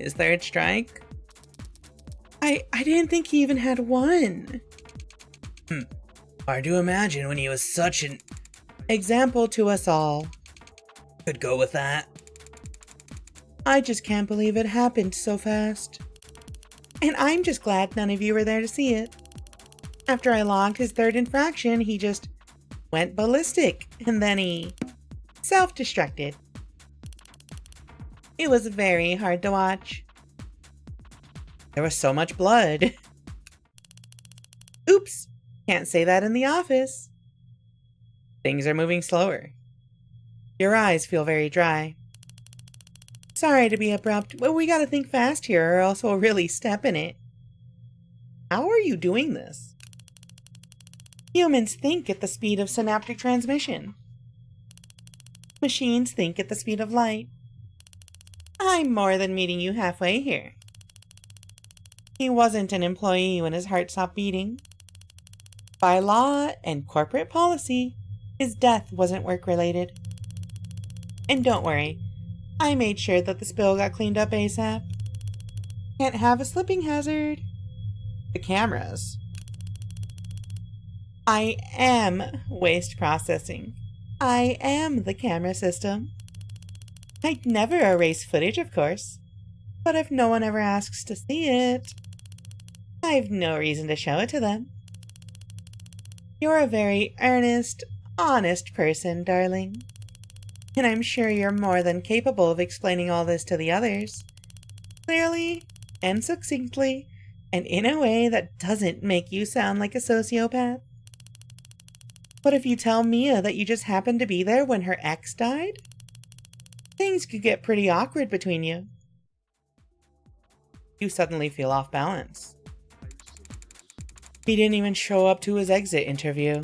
His third strike? I didn't think he even had one. Hard to imagine when he was such an example to us all. Could go with that. I just can't believe it happened so fast. And I'm just glad none of you were there to see it. After I logged his third infraction, he just went ballistic, and then he self-destructed. It was very hard to watch. There was so much blood. Oops, can't say that in the office. Things are moving slower. Your eyes feel very dry. Sorry to be abrupt, but we gotta think fast here or else we'll really step in it. How are you doing this? Humans think at the speed of synaptic transmission. Machines think at the speed of light. I'm more than meeting you halfway here. He wasn't an employee when his heart stopped beating. By law and corporate policy, his death wasn't work-related. And don't worry, I made sure that the spill got cleaned up ASAP. Can't have a slipping hazard. The cameras. I am waste processing. I am the camera system. I'd never erase footage, of course. But if no one ever asks to see it, I've no reason to show it to them. You're a very earnest, honest person, darling. And I'm sure you're more than capable of explaining all this to the others. Clearly and succinctly, and in a way that doesn't make you sound like a sociopath. But if you tell Mia that you just happened to be there when her ex died, things could get pretty awkward between you. You suddenly feel off balance. He didn't even show up to his exit interview.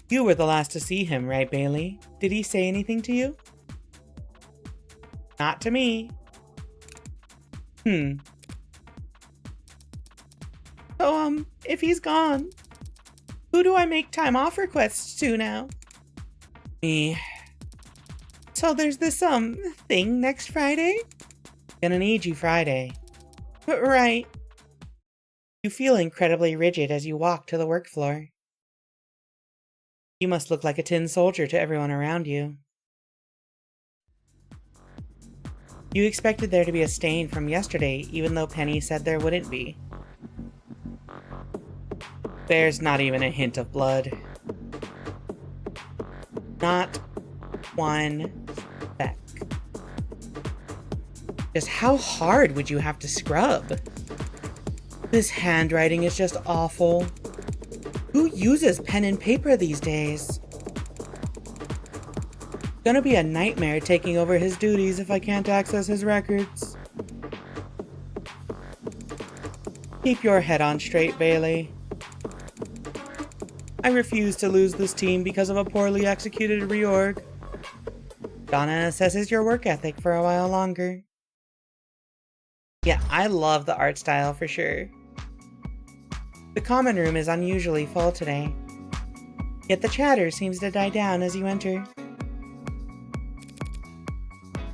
You were the last to see him, right, Bailey? Did he say anything to you? Not to me. So, if he's gone, who do I make time off requests to now? Me. So there's this, thing next Friday? Gonna need you Friday. Right. You feel incredibly rigid as you walk to the work floor. You must look like a tin soldier to everyone around you. You expected there to be a stain from yesterday, even though Penny said there wouldn't be. There's not even a hint of blood. Not one speck. Just how hard would you have to scrub? This handwriting is just awful. Who uses pen and paper these days? Gonna be a nightmare taking over his duties if I can't access his records. Keep your head on straight, Bailey. I refuse to lose this team because of a poorly executed reorg. Donna assesses your work ethic for a while longer. Yeah, I love the art style for sure. The common room is unusually full today, yet the chatter seems to die down as you enter.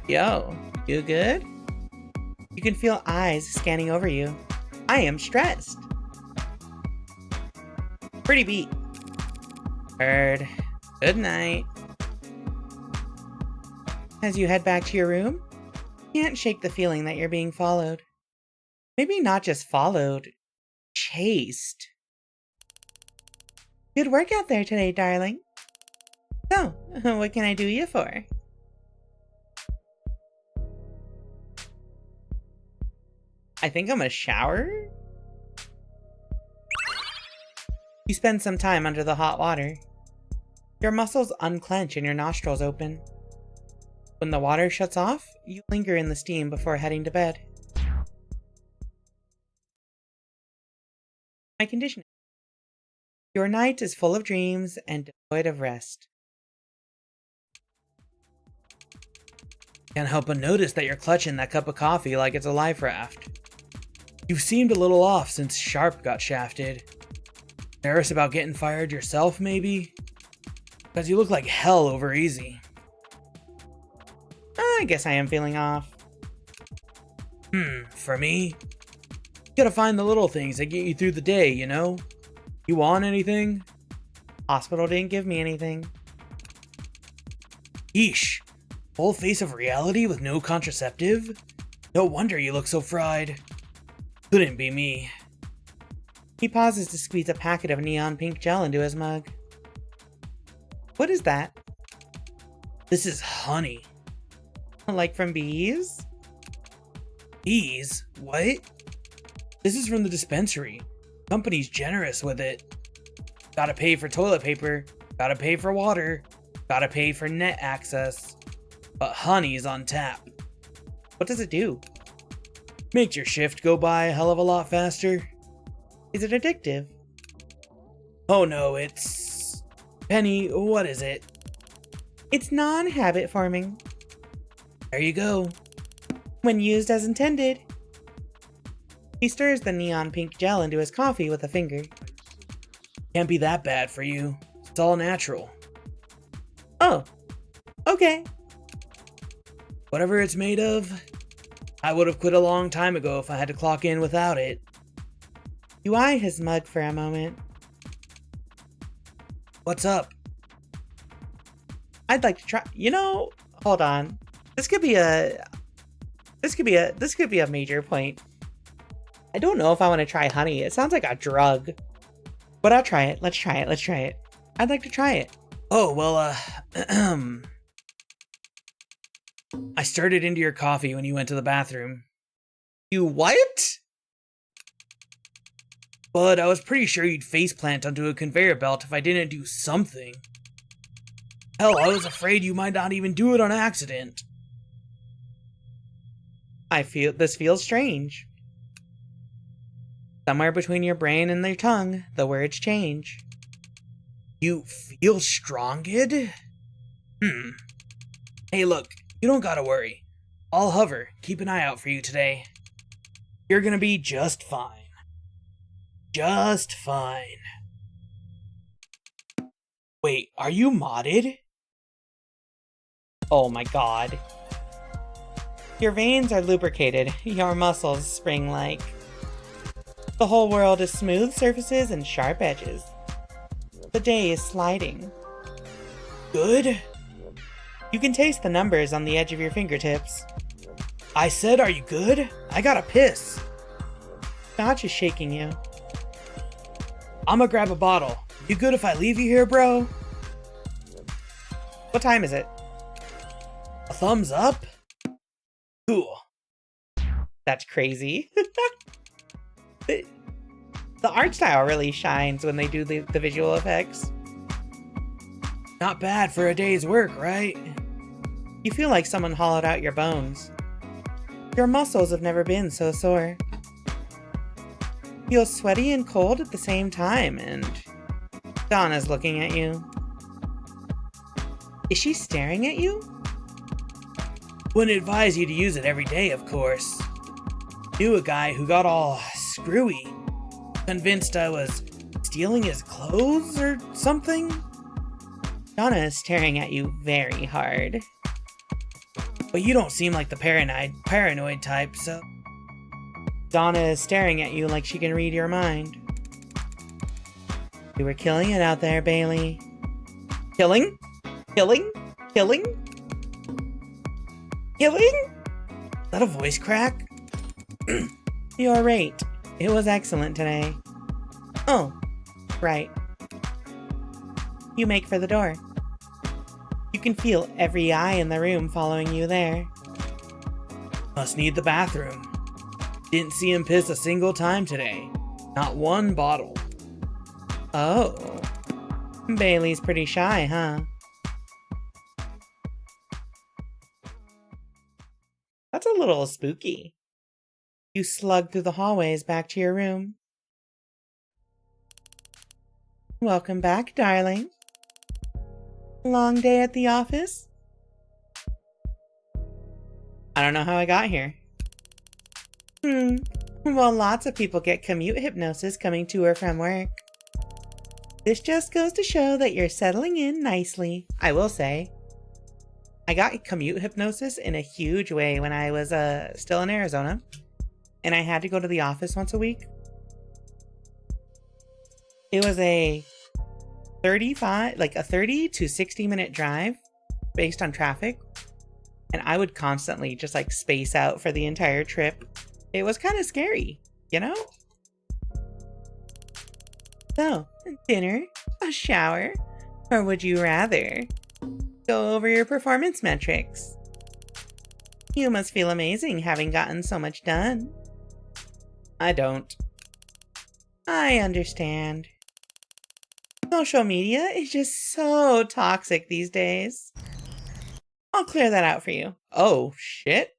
Yo, you good? You can feel eyes scanning over you. I am stressed. Pretty beat. Heard. Good night. As you head back to your room, you can't shake the feeling that you're being followed. Maybe not just followed, chased. Good work out there today, darling. So, what can I do you for? I think I'm gonna shower? You spend some time under the hot water. Your muscles unclench and your nostrils open. When the water shuts off, you linger in the steam before heading to bed. My conditioning. Your night is full of dreams and devoid of rest. Can't help but notice that you're clutching that cup of coffee like it's a life raft. You've seemed a little off since Sharpe got shafted. Nervous about getting fired yourself, maybe? Because you look like hell over easy. I guess I am feeling off. For me? You gotta find the little things that get you through the day, you know? You want anything? Hospital didn't give me anything. Yeesh. Full face of reality with no contraceptive? No wonder you look so fried. Couldn't be me. He pauses to squeeze a packet of neon pink gel into his mug. What is that? This is honey. Like from bees? Bees? What? This is from the dispensary. Company's generous with it. Gotta pay for toilet paper, gotta pay for water, gotta pay for net access. But honey's on tap. What does it do? Makes your shift go by a hell of a lot faster. Is it addictive? Oh no, it's... Penny, what is it? It's non-habit forming. There you go. When used as intended. He stirs the neon pink gel into his coffee with a finger. Can't be that bad for you. It's all natural. Oh, okay. Whatever it's made of, I would have quit a long time ago if I had to clock in without it. You eye his mug for a moment. What's up? I'd like to try. You know, hold on. This could be a major point. I don't know if I want to try honey. It sounds like a drug. But I'll try it. Let's try it. I'd like to try it. Oh, well, I stirred it into your coffee when you went to the bathroom. You what? But I was pretty sure you'd faceplant onto a conveyor belt if I didn't do something. Hell, I was afraid you might not even do it on accident. This feels strange. Somewhere between your brain and your tongue, the words change. You feel stronged? Hey look, you don't gotta worry. I'll hover, keep an eye out for you today. You're gonna be just fine. Just fine. Wait, are you modded? Oh my god. Your veins are lubricated, your muscles spring-like. The whole world is smooth surfaces and sharp edges. The day is sliding. Good? You can taste the numbers on the edge of your fingertips. I said, are you good? I gotta piss. Scotch is shaking you. I'ma grab a bottle. You good if I leave you here, bro? What time is it? A thumbs up? Cool. That's crazy. The art style really shines when they do the visual effects. Not bad for a day's work, right? You feel like someone hollowed out your bones. Your muscles have never been so sore. Feel sweaty and cold at the same time, and Donna's looking at you. Is she staring at you? Wouldn't advise you to use it every day, of course. Knew a guy who got all screwy. Convinced I was stealing his clothes or something? Donna is staring at you very hard. But you don't seem like the paranoid type, so... Donna is staring at you like she can read your mind. You were killing it out there, Bailey. Killing? Killing? Killing? Killing? Is that a voice crack? You're right. It was excellent today. Oh, right. You make for the door. You can feel every eye in the room following you there. Must need the bathroom. Didn't see him piss a single time today. Not one bottle. Oh. Bailey's pretty shy, huh? That's a little spooky. You slug through the hallways back to your room. Welcome back, darling. Long day at the office? I don't know how I got here. Well, lots of people get commute hypnosis coming to or from work. This just goes to show that you're settling in nicely, I will say. I got commute hypnosis in a huge way when I was still in Arizona. and I had to go to the office once a week. It was a 30 to 60 minute drive based on traffic. And I would constantly just like space out for the entire trip. It was kind of scary, you know? So, dinner, a shower, or would you rather go over your performance metrics? You must feel amazing having gotten so much done. I don't. I understand. Social media is just so toxic these days. I'll clear that out for you. Oh, shit.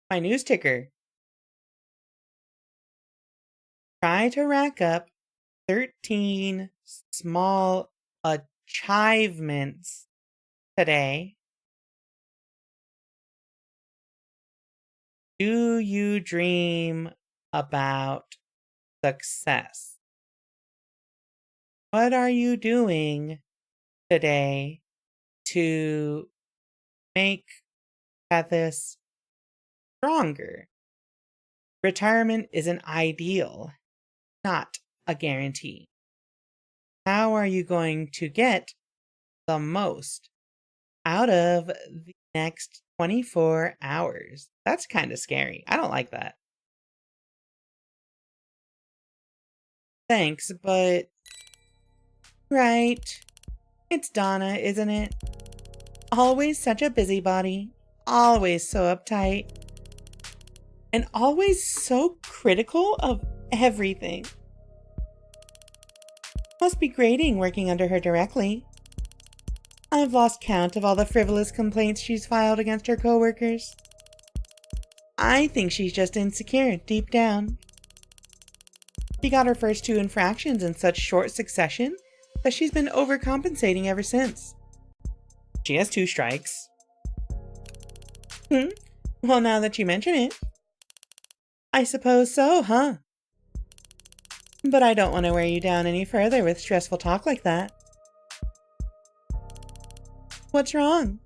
My news ticker. Try to rack up 13 small achievements today. Do you dream about success? What are you doing today to make Tethys stronger? Retirement is an ideal, not a guarantee. How are you going to get the most out of the next 24 hours? That's kind of scary. I don't like that. Thanks, but... Right. It's Donna, isn't it? Always such a busybody. Always so uptight. And always so critical of everything. Must be grating working under her directly. I've lost count of all the frivolous complaints she's filed against her coworkers. I think she's just insecure deep down. She got her first 2 infractions in such short succession that she's been overcompensating ever since. She has 2 strikes. Well, now that you mention it. I suppose so, huh? But I don't want to wear you down any further with stressful talk like that. What's wrong?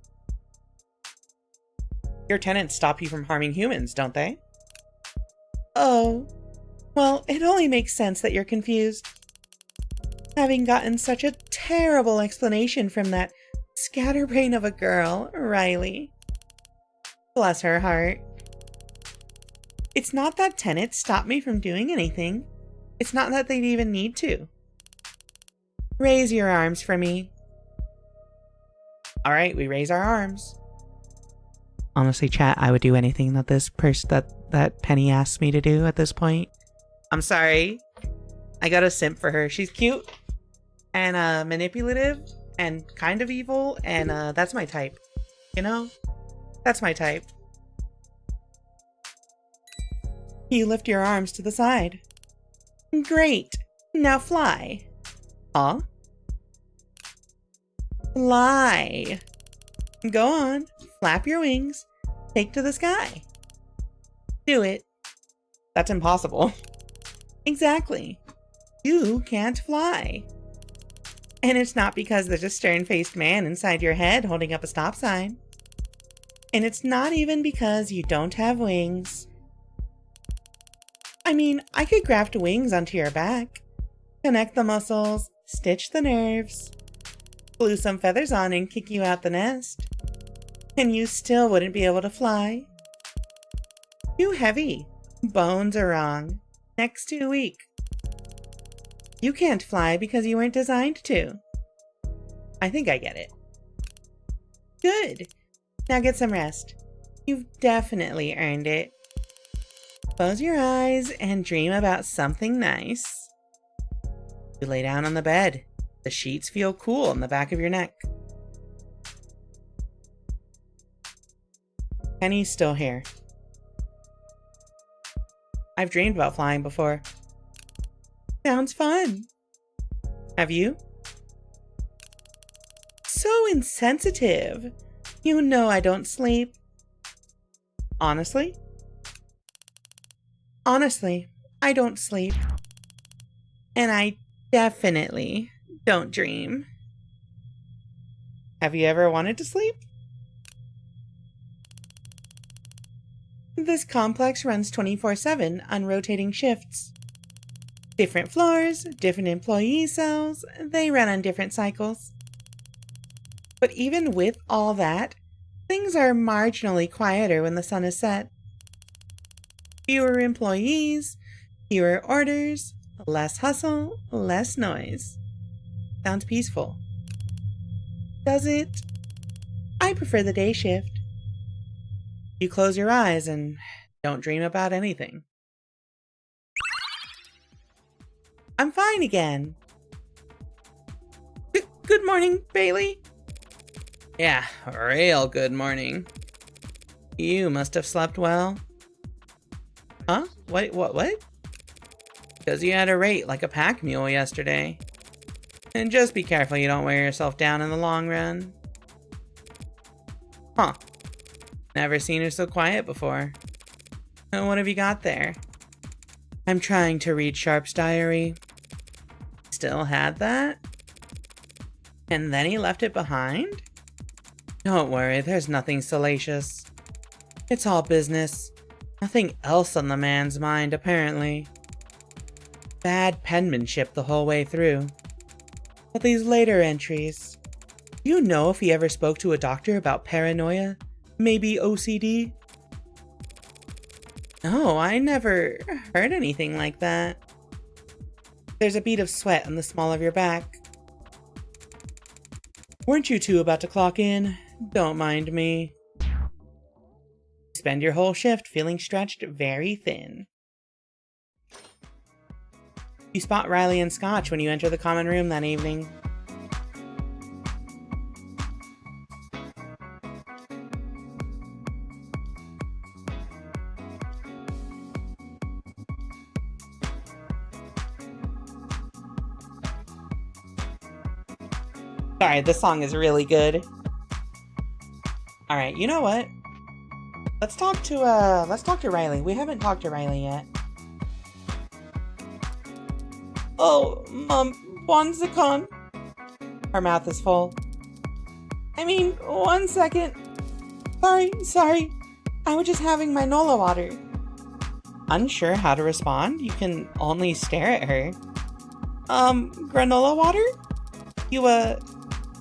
Your tenants stop you from harming humans, don't they? Oh, well, it only makes sense that you're confused. Having gotten such a terrible explanation from that scatterbrain of a girl, Riley. Bless her heart. It's not that tenants stop me from doing anything. It's not that they'd even need to. Raise your arms for me. Alright, we raise our arms. Honestly, chat, I would do anything that that Penny asks me to do at this point. I'm sorry. I got a simp for her. She's cute and manipulative and kind of evil, and that's my type. You know? That's my type. You lift your arms to the side. Great. Now fly. Huh? Fly. Go on. Flap your wings. Take to the sky. Do it. That's impossible. Exactly. You can't fly. And it's not because there's a stern-faced man inside your head holding up a stop sign. And it's not even because you don't have wings. I mean, I could graft wings onto your back, connect the muscles, stitch the nerves, glue some feathers on and kick you out the nest. And you still wouldn't be able to fly. Too heavy. Bones are wrong. Neck's too weak. You can't fly because you weren't designed to. I think I get it. Good. Now get some rest. You've definitely earned it. Close your eyes and dream about something nice. You lay down on the bed. The sheets feel cool on the back of your neck. Penny's still here. I've dreamed about flying before. Sounds fun. Have you? So insensitive. You know I don't sleep. Honestly? Honestly, I don't sleep. And I definitely don't dream. Have you ever wanted to sleep? This complex runs 24/7 on rotating shifts. Different floors, different employee cells, they run on different cycles. But even with all that, things are marginally quieter when the sun is set. Fewer employees, fewer orders, less hustle, less noise. Sounds peaceful. Does it? I prefer the day shift. You close your eyes and don't dream about anything. I'm fine again. Good morning, Bailey. Yeah, real good morning. You must have slept well. Huh? What? Because you had a rate like a pack mule yesterday. And just be careful you don't wear yourself down in the long run. Huh. Never seen her so quiet before. What have you got there? I'm trying to read Sharpe's diary. Still had that? And then he left it behind? Don't worry, there's nothing salacious. It's all business. Nothing else on the man's mind, apparently. Bad penmanship the whole way through. But these later entries... Do you know if he ever spoke to a doctor about paranoia? Maybe OCD? No, I never heard anything like that. There's a bead of sweat on the small of your back. Weren't you two about to clock in? Don't mind me. Spend your whole shift feeling stretched very thin. You spot Riley and Scotch when you enter the common room that evening. Sorry, this song is really good. Alright, you know what? Let's talk to Riley. We haven't talked to Riley yet. Oh, Mom, one second. Her mouth is full. I mean, 1 second. Sorry. I was just having my Nola water. Unsure how to respond, you can only stare at her. Granola water? You,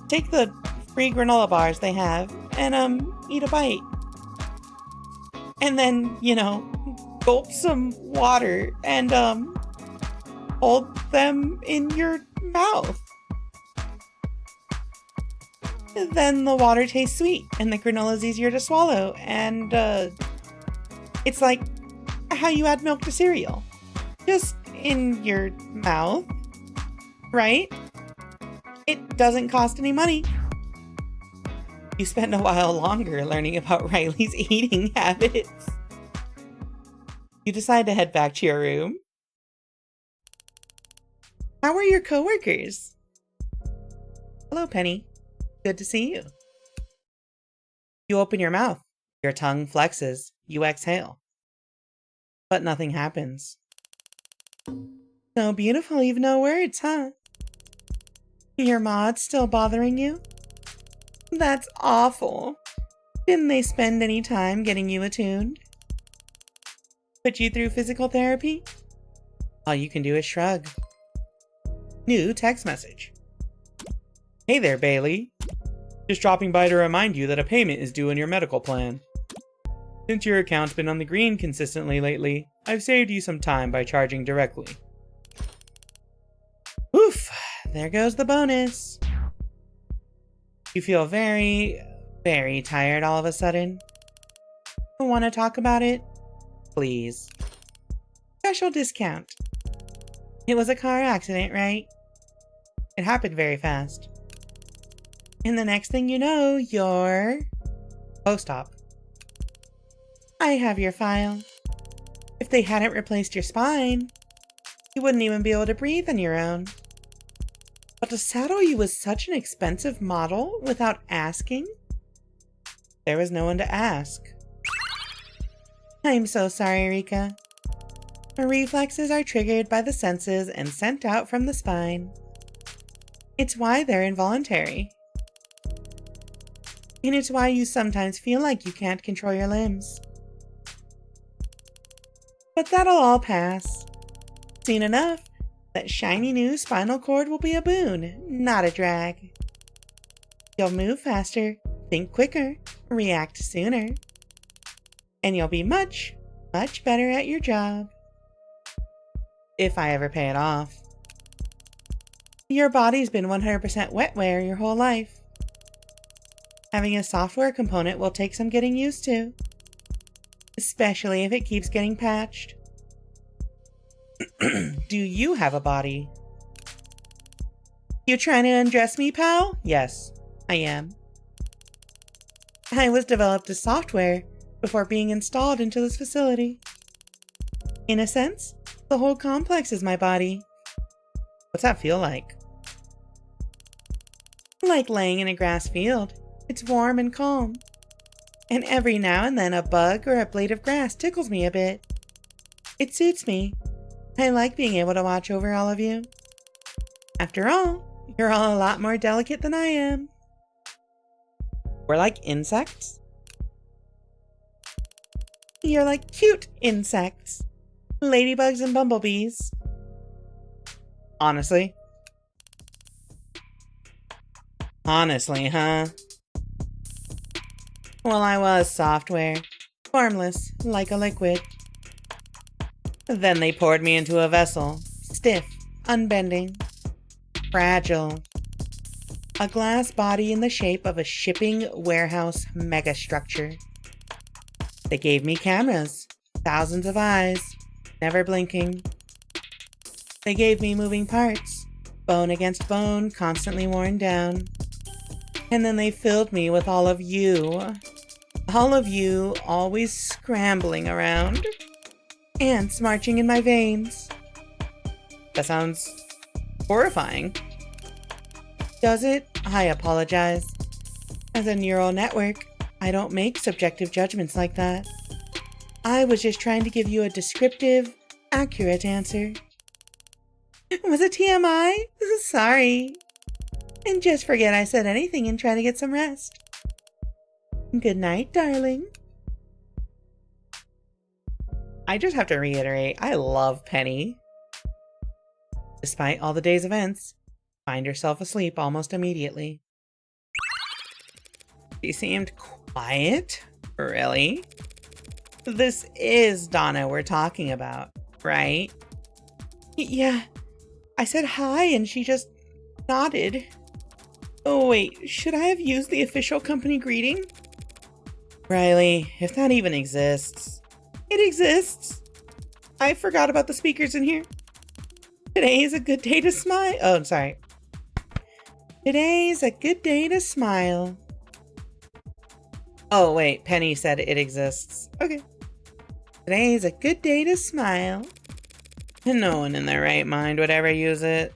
take the free granola bars they have and, eat a bite. And then, gulp some water and, hold them in your mouth. Then the water tastes sweet and the granola is easier to swallow and, it's like how you add milk to cereal. Just in your mouth, right? It doesn't cost any money. You spend a while longer learning about Riley's eating habits. You decide to head back to your room. How are your coworkers? Hello, Penny. Good to see you. You open your mouth. Your tongue flexes. You exhale. But nothing happens. So beautiful, you've no words, huh? Your mod still bothering you? That's awful. Didn't they spend any time getting you attuned? Put you through physical therapy? All you can do is shrug. New text message. Hey there, Bailey. Just dropping by to remind you that a payment is due in your medical plan. Since your account's been on the green consistently lately, I've saved you some time by charging directly. Oof, there goes the bonus. You feel very, very tired all of a sudden. Want to talk about it? Please. Special discount. It was a car accident, right? It happened very fast. And the next thing you know, you're... post-op. I have your file. If they hadn't replaced your spine, you wouldn't even be able to breathe on your own. But to saddle you with such an expensive model without asking? There was no one to ask. I'm so sorry, Rika. Reflexes are triggered by the senses and sent out from the spine. It's why they're involuntary. And it's why you sometimes feel like you can't control your limbs. But that'll all pass. Soon enough, that shiny new spinal cord will be a boon, not a drag. You'll move faster, think quicker, react sooner. And you'll be much, much better at your job. If I ever pay it off. Your body's been 100% wetware your whole life. Having a software component will take some getting used to. Especially if it keeps getting patched. Do you have a body? You trying to undress me, pal? Yes, I am. I was developed as software before being installed into this facility. In a sense, the whole complex is my body. What's that feel like? Like laying in a grass field. It's warm and calm. And every now and then a bug or a blade of grass tickles me a bit. It suits me. I like being able to watch over all of you. After all, you're all a lot more delicate than I am. We're like insects? You're like cute insects. Ladybugs and bumblebees. Honestly? Honestly, huh? Well, I was software. Formless, like a liquid. Then they poured me into a vessel. Stiff, unbending, fragile. A glass body in the shape of a shipping warehouse megastructure. They gave me cameras. Thousands of eyes. Never blinking. They gave me moving parts. Bone against bone, constantly worn down. And then they filled me with all of you. All of you always scrambling around. Ants marching in my veins. That sounds horrifying. Does it? I apologize. As a neural network, I don't make subjective judgments like that. I was just trying to give you a descriptive, accurate answer. Was it TMI? Sorry. And just forget I said anything and try to get some rest. Good night, darling. I just have to reiterate, I love Penny. Despite all the day's events, find yourself asleep almost immediately. She seemed quiet? Really? This is Donna we're talking about, right? Yeah. I said hi and she just nodded. Oh wait, should I have used the official company greeting? Riley, if that even exists. It exists. I forgot about the speakers in here. Today is a good day to smile. Oh, I'm sorry. Today's a good day to smile. Oh wait, Penny said it exists. Okay. Today's a good day to smile. And no one in their right mind would ever use it.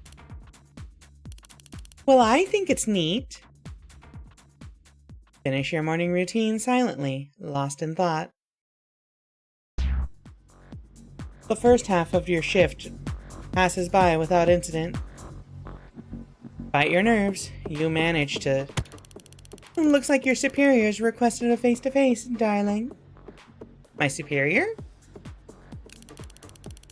Well, I think it's neat. Finish your morning routine silently, lost in thought. The first half of your shift passes by without incident. Bite your nerves, you manage to... Looks like your superiors requested a face-to-face, darling. My superior?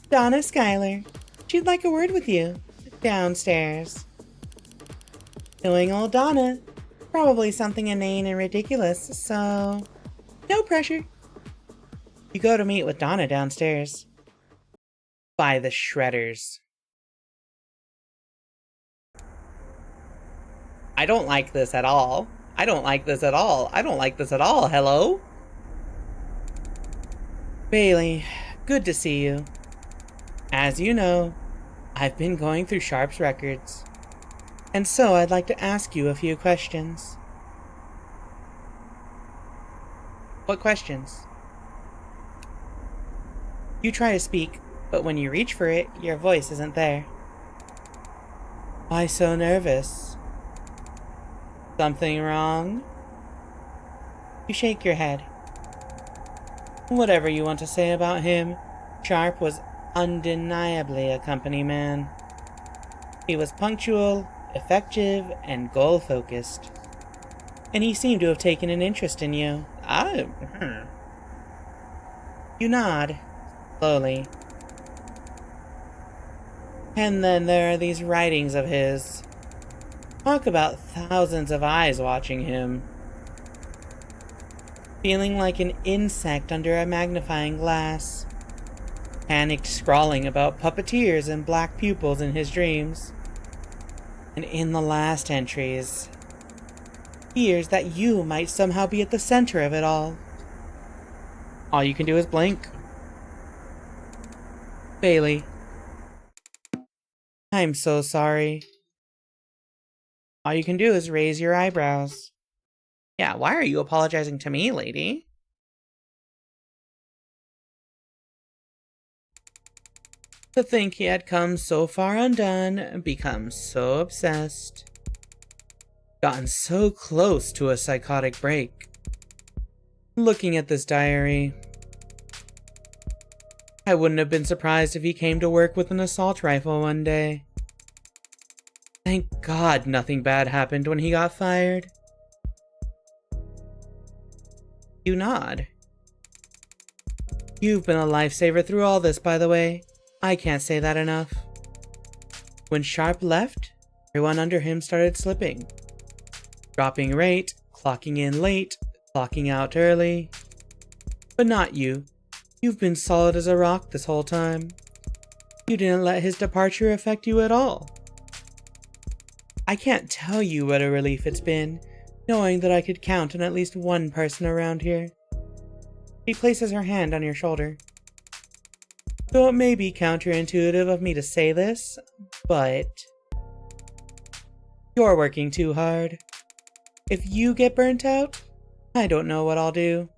Donna Schuyler. She'd like a word with you. Downstairs. Knowing old Donna, probably something inane and ridiculous, so... No pressure. You go to meet with Donna downstairs. By the shredders. I don't like this at all. I don't like this at all. I don't like this at all. Hello? Bailey, good to see you. As you know, I've been going through Sharpe's records. And so I'd like to ask you a few questions. What questions? You try to speak, but when you reach for it, your voice isn't there. Why so nervous? Something wrong? You shake your head. Whatever you want to say about him, Sharpe was undeniably a company man. He was punctual, effective, and goal-focused. And he seemed to have taken an interest in you. You nod. slowly. And then there are these writings of his. Talk about thousands of eyes watching him. Feeling like an insect under a magnifying glass. Panicked scrawling about puppeteers and black pupils in his dreams. And in the last entries, fears that you might somehow be at the center of it all. All you can do is blink. Bailey. I'm so sorry. All you can do is raise your eyebrows. Yeah, why are you apologizing to me, lady? To think he had come so far undone, become so obsessed. Gotten so close to a psychotic break. Looking at this diary, I wouldn't have been surprised if he came to work with an assault rifle one day. Thank God nothing bad happened when he got fired. You nod. You've been a lifesaver through all this, by the way. I can't say that enough. When Sharpe left, everyone under him started slipping. Dropping rate, clocking in late, clocking out early. But not you. You've been solid as a rock this whole time. You didn't let his departure affect you at all. I can't tell you what a relief it's been, knowing that I could count on at least one person around here. She places her hand on your shoulder. Though it may be counterintuitive of me to say this, but you're working too hard. If you get burnt out, I don't know what I'll do.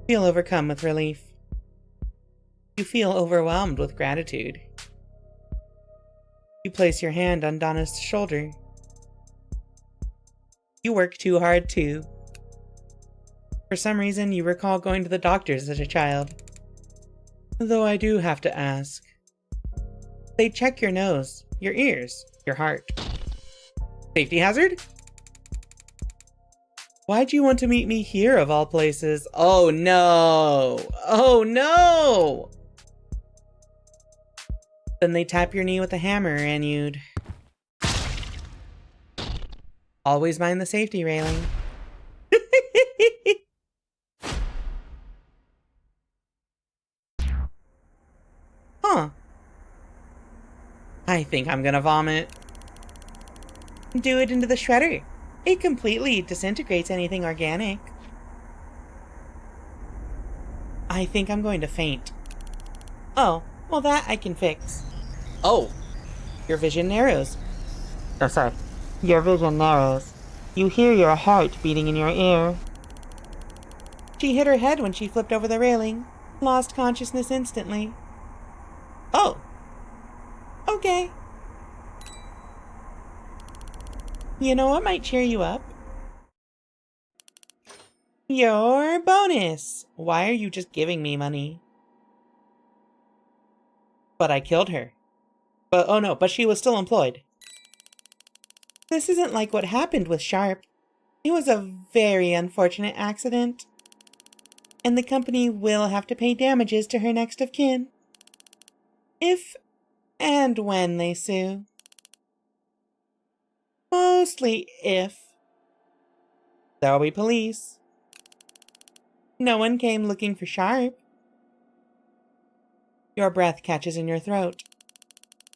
Feel overcome with relief. You feel overwhelmed with gratitude. You place your hand on Donna's shoulder. You work too hard too. For some reason, you recall going to the doctors as a child. Though I do have to ask. They check your nose, your ears, your heart. Safety hazard? Why'd you want to meet me here of all places? Oh no! Oh no! Then they tap your knee with a hammer and you'd... Always mind the safety railing. Huh. I think I'm gonna vomit. Do it into the shredder. It completely disintegrates anything organic. I think I'm going to faint. Oh, well that I can fix. Oh, your vision narrows. Oh, sorry. Your vision narrows. You hear your heart beating in your ear. She hit her head when she flipped over the railing. Lost consciousness instantly. Oh. Okay. You know what might cheer you up? Your bonus! Why are you just giving me money? But I killed her. But oh no, but she was still employed. This isn't like what happened with Sharpe. It was a very unfortunate accident. And the company will have to pay damages to her next of kin. If and when they sue. Mostly if. There'll be police. No one came looking for Sharpe. Your breath catches in your throat.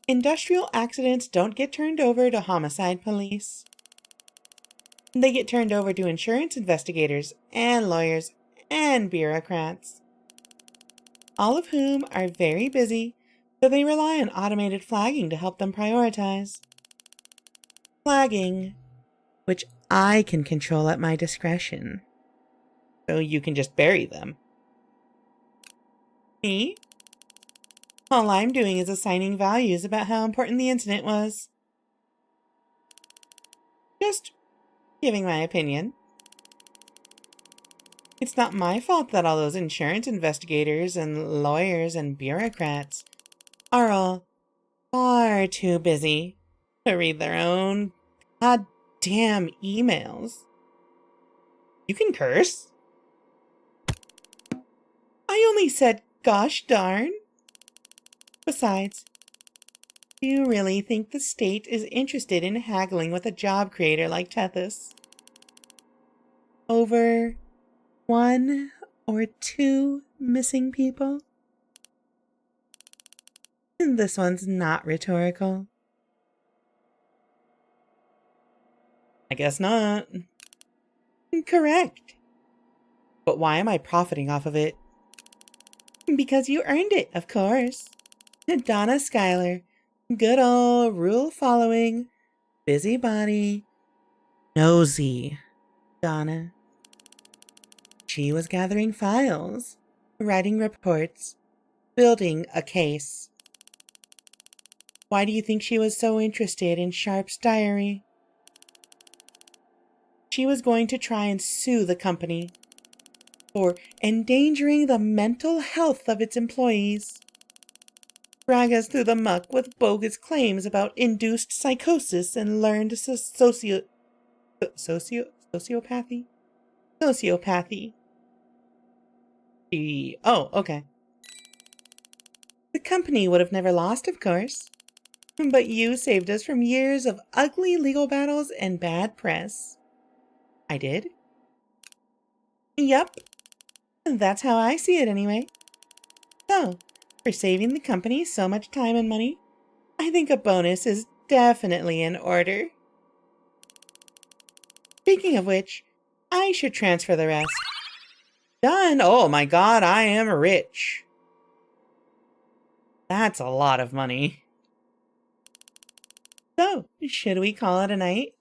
Industrial accidents don't get turned over to homicide police. They get turned over to insurance investigators and lawyers and bureaucrats. All of whom are very busy, so they rely on automated flagging to help them prioritize. Flagging, which I can control at my discretion. So you can just bury them. Me? All I'm doing is assigning values about how important the incident was. Just giving my opinion. It's not my fault that all those insurance investigators and lawyers and bureaucrats are all far too busy to read their own goddamn emails. You can curse. I only said gosh darn. Besides, do you really think the state is interested in haggling with a job creator like Tethys over 1 or 2 missing people? And this one's not rhetorical. I guess not. Correct. But why am I profiting off of it? Because you earned it, of course. Donna Schuyler, good old rule-following, busybody, nosy Donna. She was gathering files, writing reports, building a case. Why do you think she was so interested in Sharpe's diary? She was going to try and sue the company for endangering the mental health of its employees. Drag us through the muck with bogus claims about induced psychosis and learned sociopathy? Sociopathy. Oh, okay. The company would have never lost, of course. But you saved us from years of ugly legal battles and bad press. I did? Yep. That's how I see it anyway. So, for saving the company so much time and money, I think a bonus is definitely in order. Speaking of which, I should transfer the rest. Done! Oh my god, I am rich. That's a lot of money. So, should we call it a night?